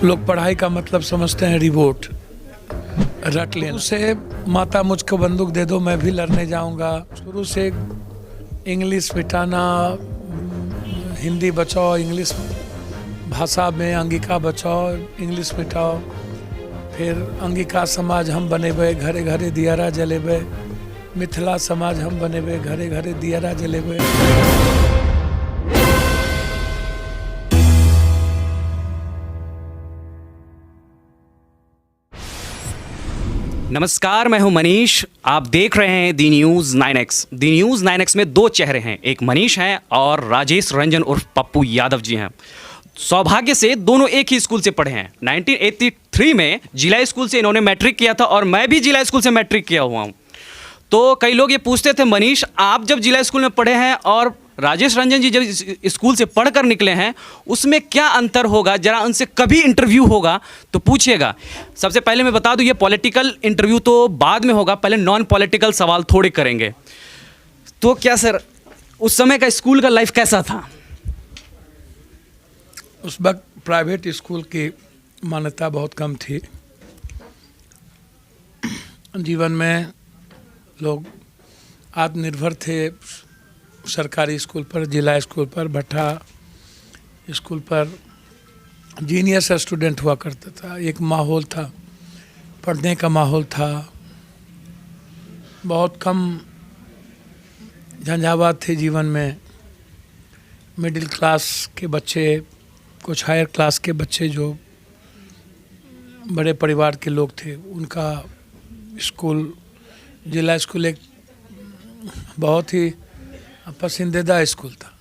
लोग पढ़ाई का मतलब समझते हैं रिवोट, रट लेना। से माता मुझको बंदूक दे दो मैं भी लड़ने जाऊंगा। शुरू से इंग्लिश मिटाना, हिंदी बचाओ, इंग्लिश भाषा में अंगिका बचाओ, इंग्लिश मिटाओ। फिर अंगिका समाज हम बनेबे, घरे घरे दियारा जलेबे। मिथिला समाज हम बनेबे, घरे घरे दियारा जलेबे। नमस्कार, मैं हूं मनीष। आप देख रहे हैं दी न्यूज़ 9X। दी न्यूज़ 9X में दो चेहरे हैं, एक मनीष हैं और राजेश रंजन उर्फ पप्पू यादव जी हैं। सौभाग्य से दोनों एक ही स्कूल से पढ़े हैं। 1983 में जिला स्कूल से इन्होंने मैट्रिक किया था और मैं भी जिला स्कूल से मैट्रिक किया हुआ हूं। तो कई लोग ये पूछते थे, मनीष आप जब जिला स्कूल में पढ़े हैं और राजेश रंजन जी जब स्कूल से पढ़कर निकले हैं, उसमें क्या अंतर होगा? जरा उनसे कभी इंटरव्यू होगा तो पूछिएगा। सबसे पहले मैं बता दूं, ये पॉलिटिकल इंटरव्यू तो बाद में होगा, पहले नॉन पॉलिटिकल सवाल थोड़े करेंगे। तो क्या सर, उस समय का स्कूल का लाइफ कैसा था? उस वक्त प्राइवेट स्कूल की मान्यता बहुत कम थी। जीवन में लोग आत्मनिर्भर थे। सरकारी स्कूल पर, जिला स्कूल पर, भट्टा स्कूल पर जीनियस स्टूडेंट हुआ करता था। एक माहौल था, पढ़ने का माहौल था। बहुत कम झंझावात थे जीवन में। मिडिल क्लास के बच्चे, कुछ हायर क्लास के बच्चे जो बड़े परिवार के लोग थे, उनका स्कूल, जिला स्कूल एक बहुत ही पसंदीदा स्कूल था।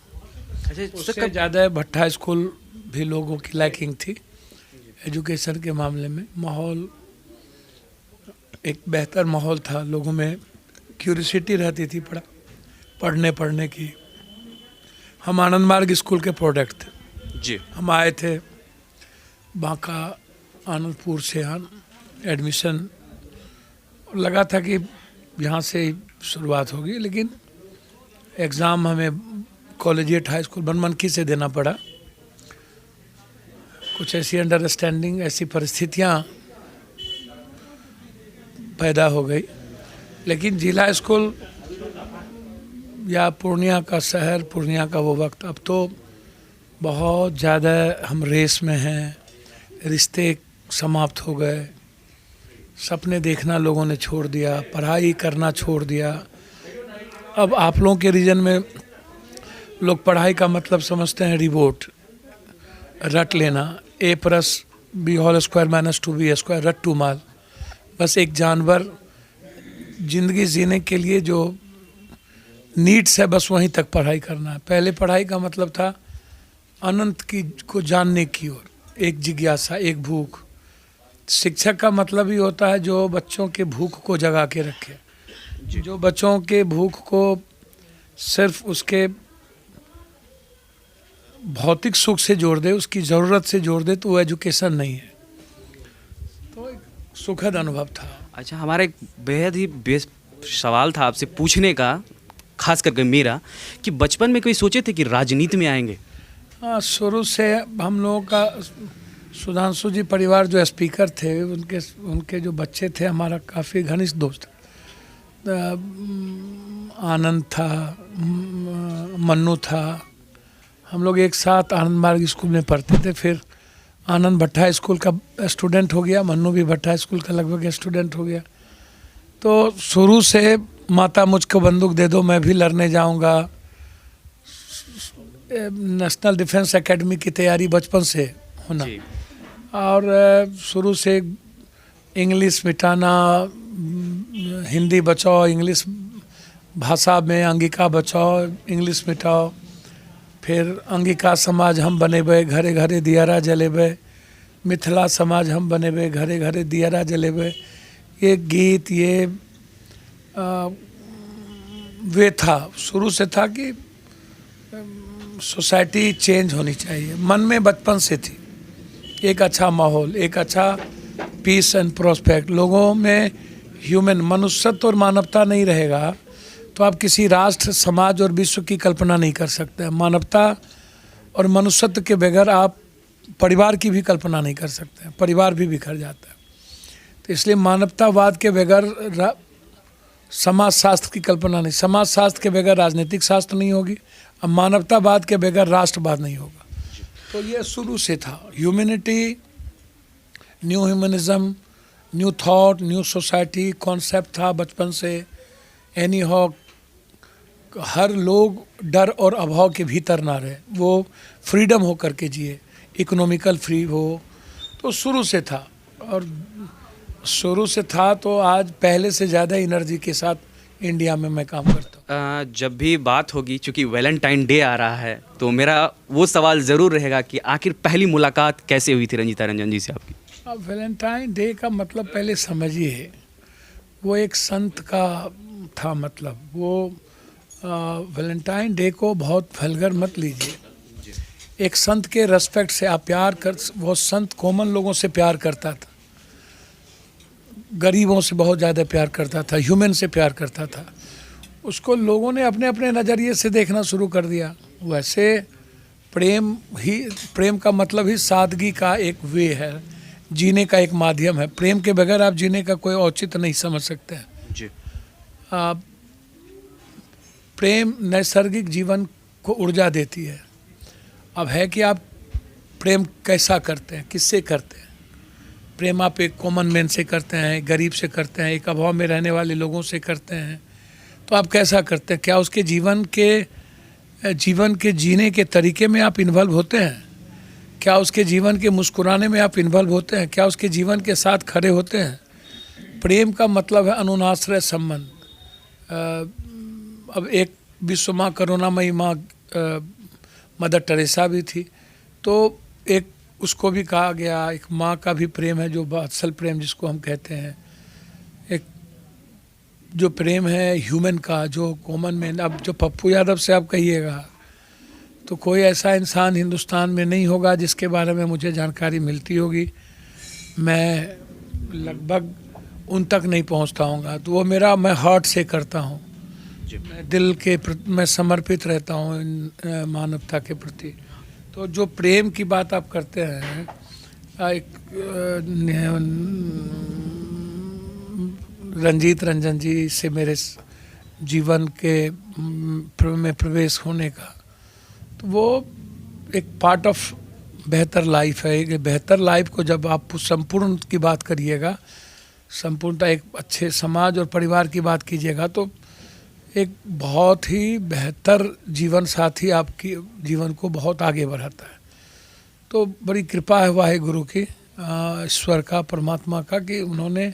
उससे ज़्यादा भट्टा स्कूल भी लोगों की लाइकिंग थी। एजुकेशन के मामले में माहौल, एक बेहतर माहौल था। लोगों में क्यूरियोसिटी रहती थी पढ़ने की। हम आनंद मार्ग स्कूल के प्रोडक्ट थे जी। हम आए थे बांका, आनंदपुर से एडमिशन लगा था कि यहाँ से शुरुआत होगी, लेकिन एग्ज़ाम हमें कॉलेजिएट हाई स्कूल बनमनखी से देना पड़ा। कुछ ऐसी अंडरस्टैंडिंग, ऐसी परिस्थितियाँ पैदा हो गई। लेकिन जिला स्कूल या पूर्णिया का शहर, पूर्णिया का वो वक्त, अब तो बहुत ज़्यादा हम रेस में हैं। रिश्ते समाप्त हो गए, सपने देखना लोगों ने छोड़ दिया, पढ़ाई करना छोड़ दिया। अब आप लोगों के रीजन में लोग पढ़ाई का मतलब समझते हैं रिवोट, रट लेना। A+B² - 2B², रट्टू माल। बस एक जानवर जिंदगी जीने के लिए जो नीड्स है, बस वहीं तक पढ़ाई करना है। पहले पढ़ाई का मतलब था अनंत की को जानने की ओर, एक जिज्ञासा, एक भूख। शिक्षक का मतलब ही होता है जो बच्चों के भूख को जगा के रखे, जो बच्चों के भूख को सिर्फ उसके भौतिक सुख से जोड़ दे, उसकी ज़रूरत से जोड़ दे, तो वो एजुकेशन नहीं है। तो एक सुखद अनुभव था। अच्छा, हमारा एक बेहद ही सवाल था आपसे पूछने का, खास करके मेरा, कि बचपन में कोई सोचे थे कि राजनीति में आएंगे? हाँ, शुरू से हम लोगों का सुधांशु जी परिवार जो स्पीकर थे, उनके जो बच्चे थे, हमारा काफ़ी घनिष्ठ दोस्त। आनंद था, मन्नू था। हम लोग एक साथ आनंद मार्ग स्कूल में पढ़ते थे। फिर आनंद भट्टा स्कूल का स्टूडेंट हो गया, मन्नू भी भट्टा स्कूल का लगभग स्टूडेंट हो गया। तो शुरू से माता मुझको बंदूक दे दो मैं भी लड़ने जाऊंगा। नेशनल डिफेंस एकेडमी की तैयारी बचपन से होना, और शुरू से इंग्लिश मिटाना, हिंदी बचाओ, इंग्लिश भाषा में अंगिका बचाओ, इंग्लिश मिटाओ। फिर अंगिका समाज हम बनेबे, घरे घरे दियारा जलेबे। मिथिला समाज हम बनेबे, घरे घरे दियारा जलेबे। ये गीत, ये वे था, शुरू से था कि सोसाइटी चेंज होनी चाहिए। मन में बचपन से थी एक अच्छा माहौल, एक अच्छा पीस एंड प्रोस्पेक्ट। लोगों में ह्यूमन, मनुष्यत्व और मानवता नहीं रहेगा तो आप किसी राष्ट्र, समाज और विश्व की कल्पना नहीं कर सकते। मानवता और मनुष्यत्व के बगैर आप परिवार की भी कल्पना नहीं कर सकते हैं, परिवार भी बिखर जाता है। तो इसलिए मानवतावाद के बगैर समाज शास्त्र की कल्पना नहीं, समाज शास्त्र के बगैर राजनीतिक शास्त्र नहीं होगी, अब मानवतावाद के बगैर राष्ट्रवाद नहीं होगा। तो ये शुरू से था, humanity, new humanism, new thought, new society concept था बचपन से। एनी हॉ हर लोग डर और अभाव के भीतर ना रहे, वो फ्रीडम हो करके जिए, इकोनॉमिकल फ्री हो, तो शुरू से था। और शुरू से था तो आज पहले से ज़्यादा एनर्जी के साथ इंडिया में मैं काम करता हूँ। जब भी बात होगी, चूँकि वैलेंटाइन डे आ रहा है, तो मेरा वो सवाल ज़रूर रहेगा कि आखिर पहली मुलाकात कैसे हुई थी रंजीता रंजन जी से आपकी? अब वैलेंटाइन डे का मतलब पहले समझिए, वो एक संत का था मतलब। वो वैलेंटाइन डे को बहुत वल्गर मत लीजिए, एक संत के रेस्पेक्ट से आप प्यार कर, वो संत कॉमन लोगों से प्यार करता था, गरीबों से बहुत ज़्यादा प्यार करता था, ह्यूमन से प्यार करता था। उसको लोगों ने अपने अपने नज़रिए से देखना शुरू कर दिया। वैसे प्रेम का मतलब ही सादगी का एक वे है, जीने का एक माध्यम है। प्रेम के बगैर आप जीने का कोई औचित्य नहीं समझ सकते हैं जी। प्रेम नैसर्गिक जीवन को ऊर्जा देती है। अब है कि आप प्रेम कैसा करते हैं, किससे करते हैं। प्रेम आप एक कॉमन मैन से करते हैं, गरीब से करते हैं, एक अभाव में रहने वाले लोगों से करते हैं, तो आप कैसा करते हैं? क्या उसके जीवन के जीने के तरीके में आप इन्वॉल्व होते हैं? क्या उसके जीवन के मुस्कुराने में आप इन्वॉल्व होते हैं? क्या उसके जीवन के साथ खड़े होते हैं? प्रेम का मतलब है अनुनाश्रय संबंध। अब एक विश्व माँ करुणामयी माँ मदर टेरेसा भी थी, तो एक उसको भी कहा गया, एक माँ का भी प्रेम है जो वात्सल प्रेम जिसको हम कहते हैं। एक जो प्रेम है ह्यूमन का, जो कॉमन मैन। अब जो पप्पू यादव से आप कहिएगा तो कोई ऐसा इंसान हिंदुस्तान में नहीं होगा जिसके बारे में मुझे जानकारी मिलती होगी, मैं लगभग उन तक नहीं पहुंचता हूँगा। तो वो मैं हार्ट से करता हूँ, मैं दिल के मैं समर्पित रहता हूँ मानवता के प्रति। तो जो प्रेम की बात आप करते हैं, एक रंजीत रंजन जी से मेरे जीवन के में प्रवेश होने का, तो वो एक पार्ट ऑफ बेहतर लाइफ है। एक बेहतर लाइफ को जब आप संपूर्ण की बात करिएगा, संपूर्णता एक अच्छे समाज और परिवार की बात कीजिएगा, तो एक बहुत ही बेहतर जीवन साथी आपकी जीवन को बहुत आगे बढ़ाता है। तो बड़ी कृपा है वाहेगुरु की, ईश्वर का, परमात्मा का, कि उन्होंने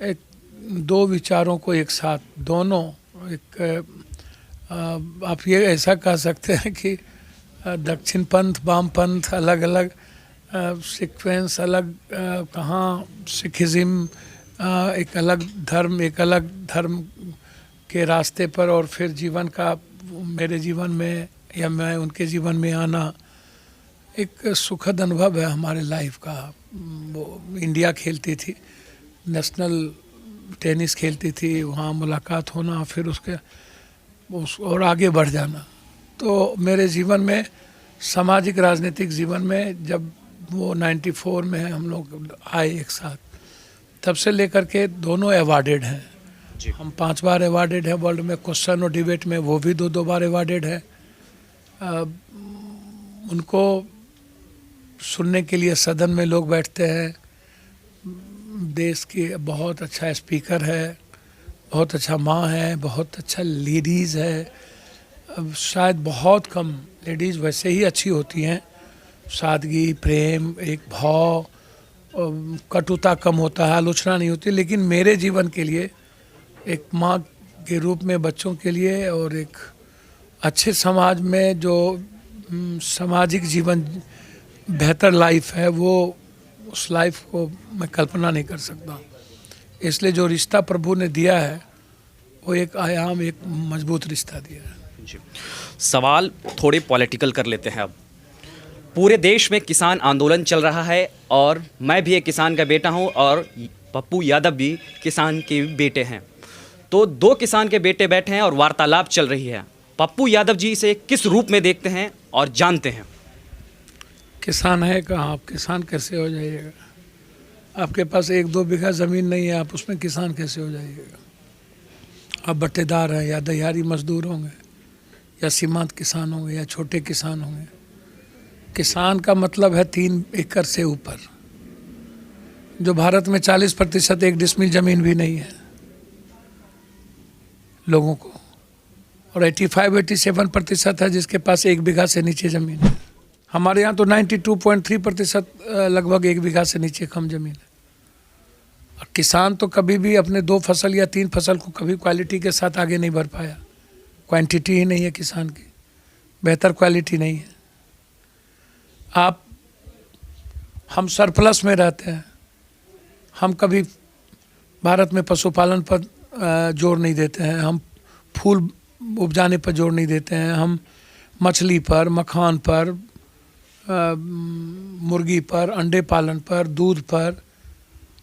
एक दो विचारों को एक साथ, दोनों एक आप ये ऐसा कह सकते हैं कि दक्षिण पंथ वाम पंथ अलग अलग सीक्वेंस, अलग कहाँ सिखिज़्म एक अलग धर्म के रास्ते पर, और फिर जीवन का मेरे जीवन में या मैं उनके जीवन में आना एक सुखद अनुभव है हमारे लाइफ का। वो इंडिया खेलती थी, नेशनल टेनिस खेलती थी, वहाँ मुलाकात होना, फिर उसके और आगे बढ़ जाना। तो मेरे जीवन में सामाजिक राजनीतिक जीवन में जब वो 94 में हम लोग आए एक साथ, तब से लेकर के दोनों अवार्डेड हैं। हम 5 बार अवार्डेड है वर्ल्ड में, क्वेश्चन और डिबेट में वो भी 2 बार अवार्डेड है। उनको सुनने के लिए सदन में लोग बैठते हैं। देश की बहुत अच्छा स्पीकर है, बहुत अच्छा माँ है, बहुत अच्छा लेडीज़ है। अब शायद बहुत कम लेडीज़ वैसे ही अच्छी होती हैं, सादगी, प्रेम, एक भाव, कटुता कम होता है, आलोचना नहीं होती। लेकिन मेरे जीवन के लिए एक माँ के रूप में बच्चों के लिए और एक अच्छे समाज में जो सामाजिक जीवन बेहतर लाइफ है, वो उस लाइफ को मैं कल्पना नहीं कर सकता। इसलिए जो रिश्ता प्रभु ने दिया है वो एक आयाम, एक मजबूत रिश्ता दिया है। जी। सवाल थोड़े पॉलिटिकल कर लेते हैं अब। पूरे देश में किसान आंदोलन चल रहा है और मैं भी एक किसान का बेटा हूं और पप्पू यादव भी किसान के बेटे हैं। तो 2 किसान के बेटे बैठे हैं और वार्तालाप चल रही है। पप्पू यादव जी इसे किस रूप में देखते हैं और जानते हैं? किसान है कहाँ? आप किसान कैसे हो जाइएगा? आपके पास 1-2 बीघा ज़मीन नहीं है, आप उसमें किसान कैसे हो जाइएगा? आप बट्टेदार हैं या दिहाड़ी मजदूर होंगे या सीमांत किसान होंगे या छोटे किसान होंगे। किसान का मतलब है 3 एकड़ से ऊपर, जो भारत में 40% 1 डिसमिल ज़मीन भी नहीं है लोगों को, और 85-87% है जिसके पास 1 बीघा से नीचे ज़मीन है। हमारे यहाँ तो 92.3% लगभग 1 बीघा से नीचे कम ज़मीन है। और किसान तो कभी भी अपने 2 फसल या 3 फसल को कभी क्वालिटी के साथ आगे नहीं बढ़ पाया। क्वांटिटी ही नहीं है किसान की, बेहतर क्वालिटी नहीं है। हम सरप्लस में रहते हैं। हम कभी भारत में पशुपालन पर जोर नहीं देते हैं, हम फूल उपजाने पर जोर नहीं देते हैं, हम मछली पर, मखान पर, मुर्गी पर, अंडे पालन पर, दूध पर।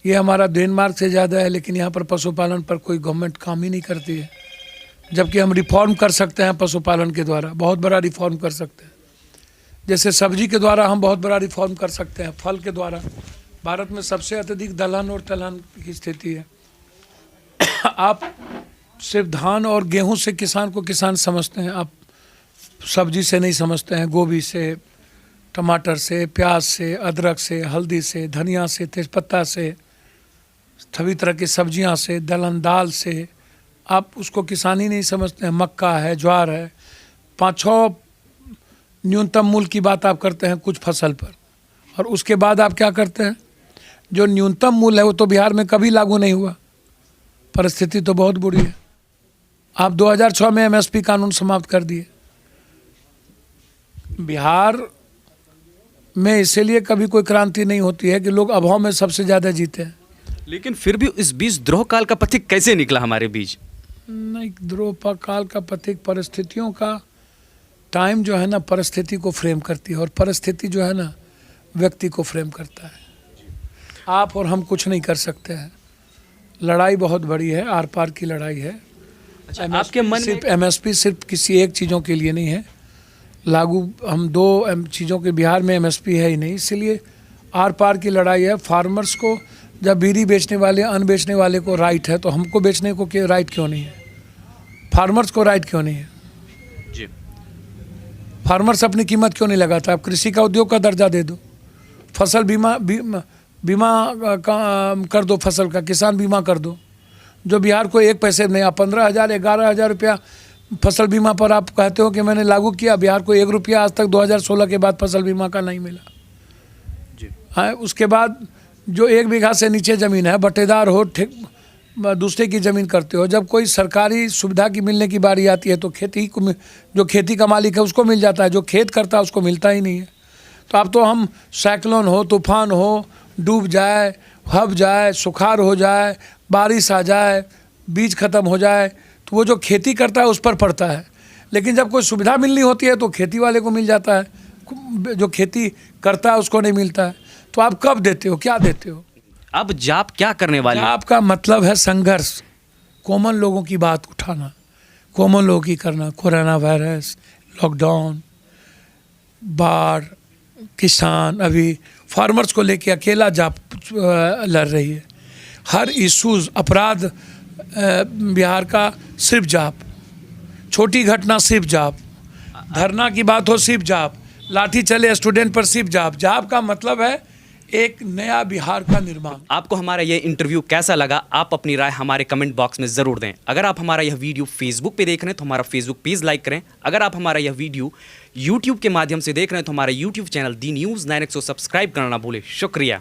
ये हमारा डेनमार्क से ज़्यादा है, लेकिन यहाँ पर पशुपालन पर कोई गवर्नमेंट काम ही नहीं करती है। जबकि हम रिफॉर्म कर सकते हैं पशुपालन के द्वारा, बहुत बड़ा रिफॉर्म कर सकते हैं। जैसे सब्जी के द्वारा हम बहुत बड़ा रिफॉर्म कर सकते हैं, फल के द्वारा। भारत में सबसे अत्यधिक दलहन और तिलहन की स्थिति है। आप सिर्फ धान और गेहूं से किसान को किसान समझते हैं, आप सब्जी से नहीं समझते हैं। गोभी से, टमाटर से, प्याज से, अदरक से, हल्दी से, धनिया से, तेज़पत्ता से, सभी तरह की सब्जियां से, दलहन दाल से, आप उसको किसान ही नहीं समझते हैं। मक्का है, ज्वार है, 5-6 न्यूनतम मूल्य की बात आप करते हैं कुछ फसल पर, और उसके बाद आप क्या करते हैं? जो न्यूनतम मूल्य है वो तो बिहार में कभी लागू नहीं हुआ। परिस्थिति तो बहुत बुरी है। आप 2006 में एमएसपी कानून समाप्त कर दिए। बिहार में इसीलिए कभी कोई क्रांति नहीं होती है कि लोग अभाव में सबसे ज़्यादा जीते हैं। लेकिन फिर भी इस बीच द्रोह काल का पथिक कैसे निकला हमारे बीच? नहीं, द्रोह काल का पथिक परिस्थितियों का टाइम जो है ना, परिस्थिति को फ्रेम करती है, और परिस्थिति जो है ना व्यक्ति को फ्रेम करता है। आप और हम कुछ नहीं कर सकते हैं। लड़ाई बहुत बड़ी है, आर पार की लड़ाई है। अच्छा, आपके मन सिर्फ एमएसपी सिर्फ किसी एक चीज़ों के लिए नहीं है लागू। हम 2 चीज़ों के बिहार में एमएसपी है ही नहीं, इसलिए आर पार की लड़ाई है। फार्मर्स को जब बीड़ी बेचने वाले, अन्न बेचने वाले को राइट है, तो हमको बेचने को राइट क्यों नहीं है? फार्मर्स को राइट क्यों नहीं है? जी, फार्मर्स अपनी कीमत क्यों नहीं लगाता? आप कृषि का उद्योग का दर्जा दे दो, फसल बीमा कर दो, फसल का किसान बीमा कर दो, जो बिहार को 1 पैसे नहीं। आप 15,000 11,000 रुपया फसल बीमा पर आप कहते हो कि मैंने लागू किया। बिहार को 1 रुपया आज तक 2016 के बाद फसल बीमा का नहीं मिला जी। हाँ, उसके बाद जो 1 बीघा से नीचे ज़मीन है, बट्टेदार हो, दूसरे की ज़मीन करते हो, जब कोई सरकारी सुविधा की मिलने की बारी आती है तो खेती को, जो खेती का मालिक है उसको मिल जाता है, जो खेत करता है उसको मिलता ही नहीं है। तो अब तो हम साइक्लोन हो, तूफान हो, डूब जाए, हब जाए, सुखाड़ हो जाए, बारिश आ जाए, बीज खत्म हो जाए, तो वो जो खेती करता है उस पर पड़ता है। लेकिन जब कोई सुविधा मिलनी होती है तो खेती वाले को मिल जाता है, जो खेती करता है उसको नहीं मिलता है। तो आप कब देते हो, क्या देते हो? अब जाप क्या करने वाले? जाप का मतलब है संघर्ष, कॉमन लोगों की बात उठाना, कॉमन लोगों की करना। कोरोना वायरस, लॉकडाउन, बाढ़, किसान, अभी फार्मर्स को लेके अकेला जाप लड़ रही है। हर इशूज़, अपराध बिहार का सिर्फ जाप, छोटी घटना सिर्फ जाप, धरना की बात हो सिर्फ जाप, लाठी चले स्टूडेंट पर सिर्फ जाप। जाप का मतलब है एक नया बिहार का निर्माण। आपको हमारा यह इंटरव्यू कैसा लगा? आप अपनी राय हमारे कमेंट बॉक्स में ज़रूर दें। अगर आप हमारा यह वीडियो फेसबुक पे देख रहे हैं तो हमारा फेसबुक पेज लाइक करें। अगर आप हमारा यह वीडियो यूट्यूब के माध्यम से देख रहे हैं तो हमारा यूट्यूब चैनल दी न्यूज़ 9X को सब्सक्राइब करना ना भूलें। शुक्रिया।